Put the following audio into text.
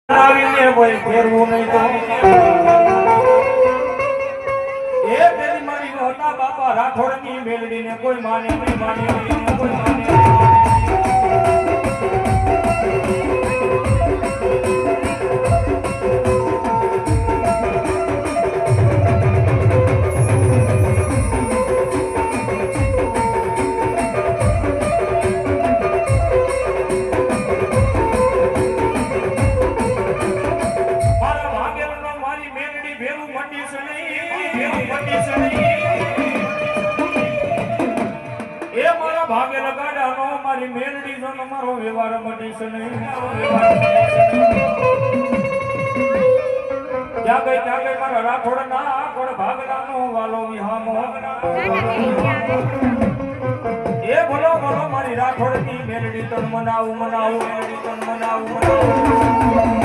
આવીને કોઈ ફેરવું નહીં તો એ પેલી મારી હતા બાપા રાઠોડની મેલડીને કોઈ માને નહીં માને કોઈ માને ભાગે લગાડાનો મારી મેલડી નો મારો વ્યવહાર મટી છે નહીં ક્યાં ગઈ મારા રાઠોડ ના કોણ ભાગડાનો વાલો વિહામો એ બોલો બોલો મારી રાઠોડ ની મેલડી તન મનાવું મેલડી તન મનાવું